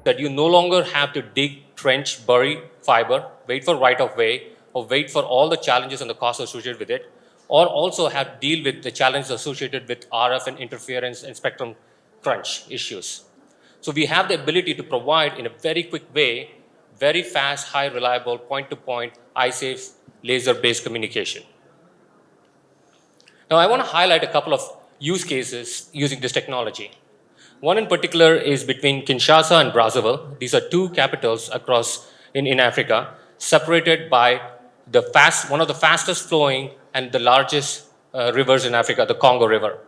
that you no longer have to dig, trench, bury fiber, wait for right-of-way, or wait for all the challenges and the costs associated with it, or also have to deal with the challenges associated with RF and interference and spectrum crunch issues. So we have the ability to provide in a very quick way, very fast, high reliable, point-to-point, eye-safe, laser-based communication. Now I want to highlight a couple of use cases using this technology. One in particular is between Kinshasa and Brazzaville. These are two capitals across in Africa, separated by one of the fastest flowing and the largest rivers in Africa, the Congo River.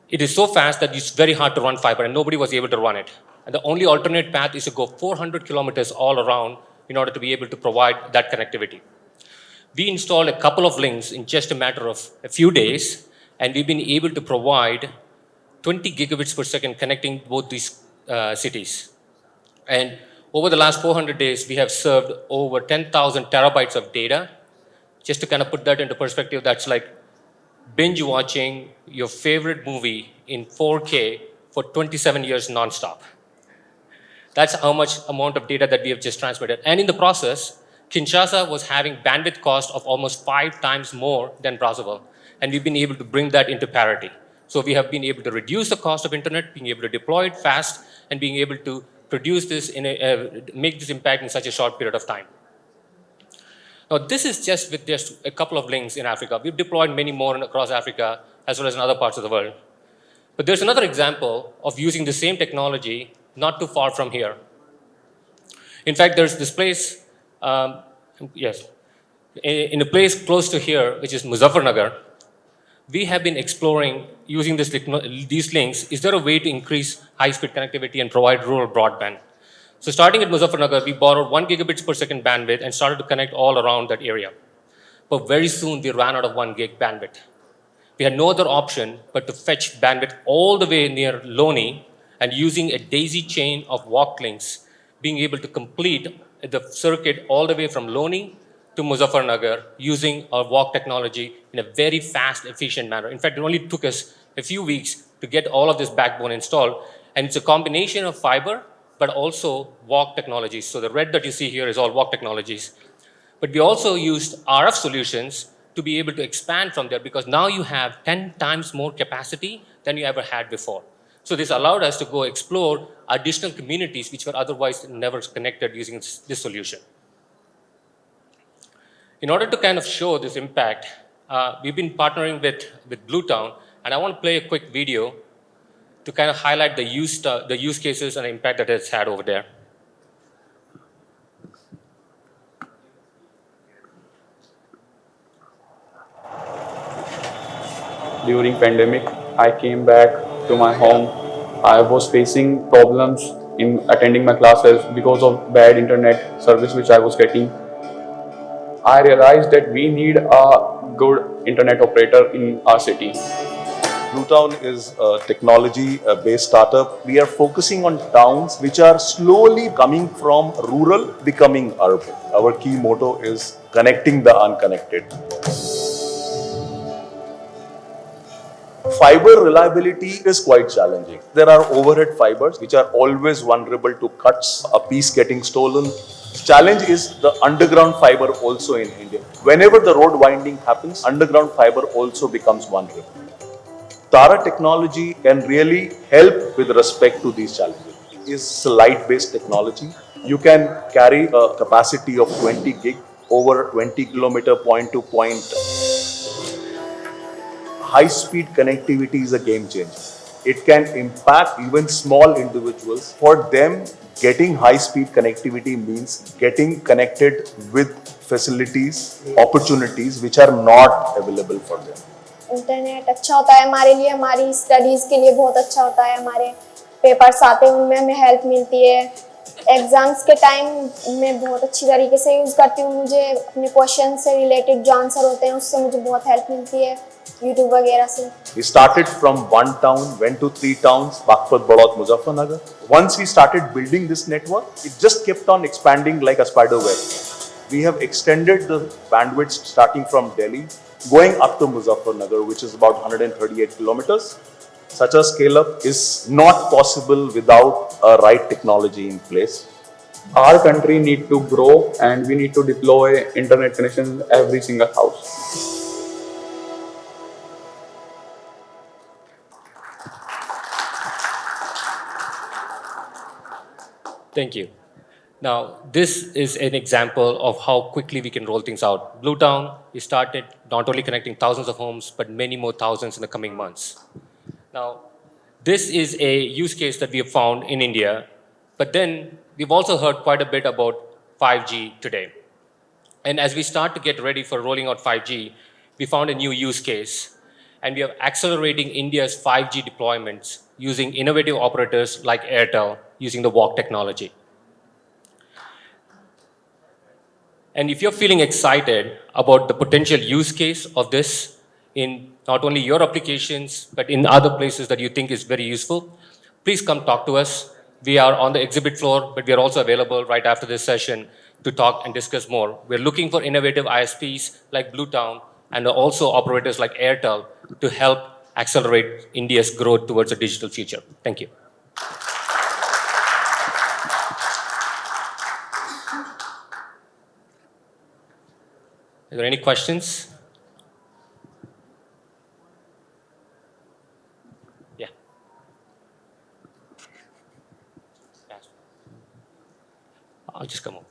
It is so fast that it's very hard to run fiber, and nobody was able to run it. And the only alternate path is to go 400 kilometers all around in order to be able to provide that connectivity. We installed a couple of links in just a matter of a few days, and we've been able to provide 20 gigabits per second connecting both these cities. And over the last 400 days, we have served over 10,000 terabytes of data. Just to kind of put that into perspective, that's like binge watching your favorite movie in 4K for 27 years nonstop. That's how much amount of data that we have just transmitted. And in the process, Kinshasa was having bandwidth cost of almost 5 times more than Brazzaville. And we've been able to bring that into parity. So we have been able to reduce the cost of internet, being able to deploy it fast, and being able to produce this, make this impact in such a short period of time. Now, this is just with just a couple of links in Africa. We've deployed many more across Africa, as well as in other parts of the world. But there's another example of using the same technology not too far from here. In fact, there's this place, in a place close to here, which is Muzaffarnagar. We have been exploring using these links. Is there a way to increase high-speed connectivity and provide rural broadband? So starting at Muzaffarnagar, we borrowed 1 gigabits per second bandwidth and started to connect all around that area. But very soon, we ran out of 1 gig bandwidth. We had no other option but to fetch bandwidth all the way near Loni, and using a daisy chain of walk links, being able to complete the circuit all the way from Loni to Muzaffarnagar using our walk technology in a very fast, efficient manner. In fact, it only took us a few weeks to get all of this backbone installed. And it's a combination of fiber, but also walk technologies. So the red that you see here is all walk technologies. But we also used RF solutions to be able to expand from there, because now you have 10 times more capacity than you ever had before. So this allowed us to go explore additional communities which were otherwise never connected using this solution. In order to kind of show this impact, we've been partnering with Bluetown, and I want to play a quick video to kind of highlight the use cases and the impact that it's had over there. During pandemic, I came back to my home. I was facing problems in attending my classes because of bad internet service which I was getting. I realized that we need a good internet operator in our city. Bluetown is a technology-based startup. We are focusing on towns which are slowly coming from rural, becoming urban. Our key motto is connecting the unconnected. Fiber reliability is quite challenging. There are overhead fibers which are always vulnerable to cuts, a piece getting stolen. The challenge is the underground fiber also in India. Whenever the road winding happens, underground fiber also becomes vulnerable. Taara technology can really help with respect to these challenges. It's a light-based technology. You can carry a capacity of 20 gig over 20 kilometer point-to-point. High-speed connectivity is a game changer. It can impact even small individuals. For them, getting high-speed connectivity means getting connected with facilities, opportunities which are not available for them. Internet अच्छा होता है हमारे लिए, हमारी studies के लिए बहुत अच्छा होता है. हमारे पेपर्स आते हैं उनमें हमें हेल्प मिलती है. एग्ज़ाम्स के टाइम मैं बहुत अच्छी तरीके से यूज़ करती हूँ. मुझे अपने क्वेश्चन से रिलेटेड जो आंसर होते हैं उससे मुझे बहुत हेल्प मिलती है यूट्यूब वगैरह से. We started from one town, went to 3 towns, Baghpat, Badaut, Muzaffarnagar. Once we started building this network, it just kept on expanding like a spider web. We have extended the bandwidth starting from Delhi, going up to Muzaffarnagar, which is about 138 kilometers. Such a scale up is not possible without a right technology in place. Our country need to grow and we need to deploy internet connections in every single house. Thank you. Now, this is an example of how quickly we can roll things out. Bluetown, we started not only connecting thousands of homes, but many more thousands in the coming months. Now, this is a use case that we have found in India, but then we've also heard quite a bit about 5G today. And as we start to get ready for rolling out 5G, we found a new use case, and we are accelerating India's 5G deployments using innovative operators like Airtel using the walk technology. And if you're feeling excited about the potential use case of this in not only your applications, but in other places that you think is very useful, please come talk to us. We are on the exhibit floor, but we are also available right after this session to talk and discuss more. We're looking for innovative ISPs like Bluetown and also operators like Airtel to help accelerate India's growth towards a digital future. Thank you. Are there any questions? Yeah. I'll just come over.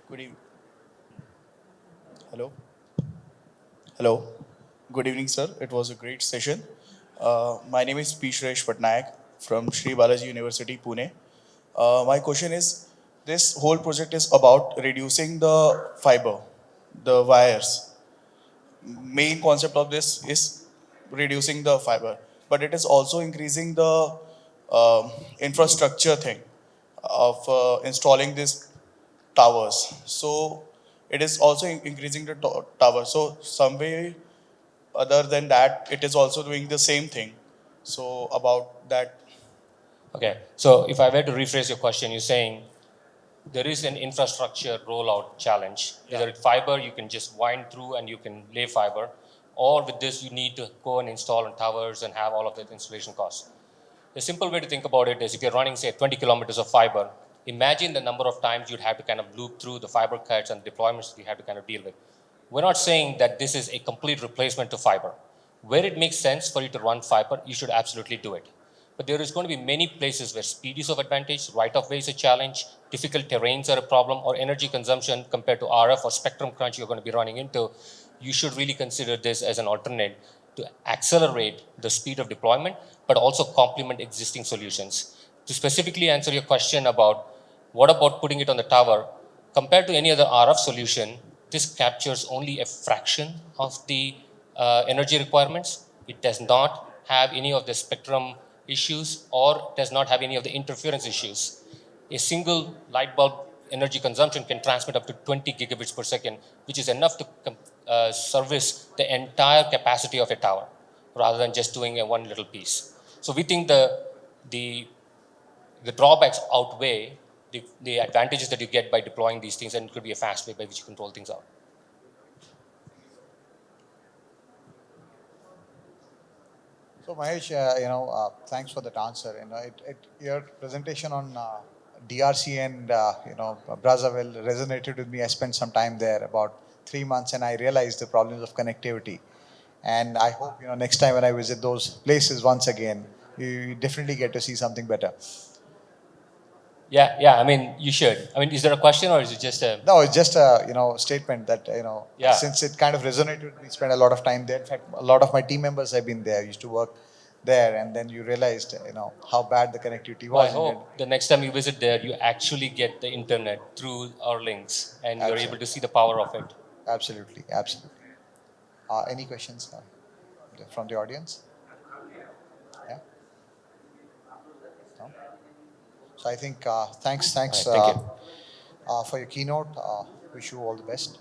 Good evening. Hello. Hello. Good evening, sir. It was a great session. My name is P. Shresh Patnaik from Sri Balaji University, Pune. My question is, this whole project is about reducing the fiber, the wires. Main concept of this is reducing the fiber, but it is also increasing the infrastructure thing of installing these towers. So it is also increasing the tower. So some way other than that, it is also doing the same thing. So about that. Okay, so if I were to rephrase your question, you're saying there is an infrastructure rollout challenge. Yeah. Either with fiber, you can just wind through and you can lay fiber, or with this, you need to go and install on towers and have all of that installation costs. The simple way to think about it is if you're running, say, 20 kilometers of fiber, imagine the number of times you'd have to kind of loop through the fiber cuts and deployments that you have to kind of deal with. We're not saying that this is a complete replacement to fiber. Where it makes sense for you to run fiber, you should absolutely do it. But there is going to be many places where speed is of advantage, right-of-way is a challenge, difficult terrains are a problem, or energy consumption compared to RF or spectrum crunch you're going to be running into. You should really consider this as an alternate to accelerate the speed of deployment, but also complement existing solutions. To specifically answer your question about what about putting it on the tower, compared to any other RF solution, this captures only a fraction of the energy requirements. It does not have any of the spectrum issues or does not have any of the interference issues. A single light bulb energy consumption can transmit up to 20 gigabits per second, which is enough to service the entire capacity of a tower rather than just doing a one little piece. So we think the, the drawbacks outweigh the advantages that you get by deploying these things, and it could be a fast way by which you control things out. So Mahesh, thanks for that answer. Your presentation on DRC and Brazzaville resonated with me. I spent some time there, about 3 months, and I realized the problems of connectivity. And I hope next time when I visit those places once again, you definitely get to see something better. Yeah, I mean, you should. I mean, is there a question or is it just a... No, it's just a statement that Yeah. since it kind of resonated, we spent a lot of time there. In fact, a lot of my team members have been there, used to work there, and then you realized how bad the connectivity Well, I was. hope the next time you visit there, you actually get the internet through our links and you're able to see the power of it. Absolutely, absolutely. Any questions from the audience? Yeah. No? So I think thanks All right, thank you. for your keynote. Wish you all the best.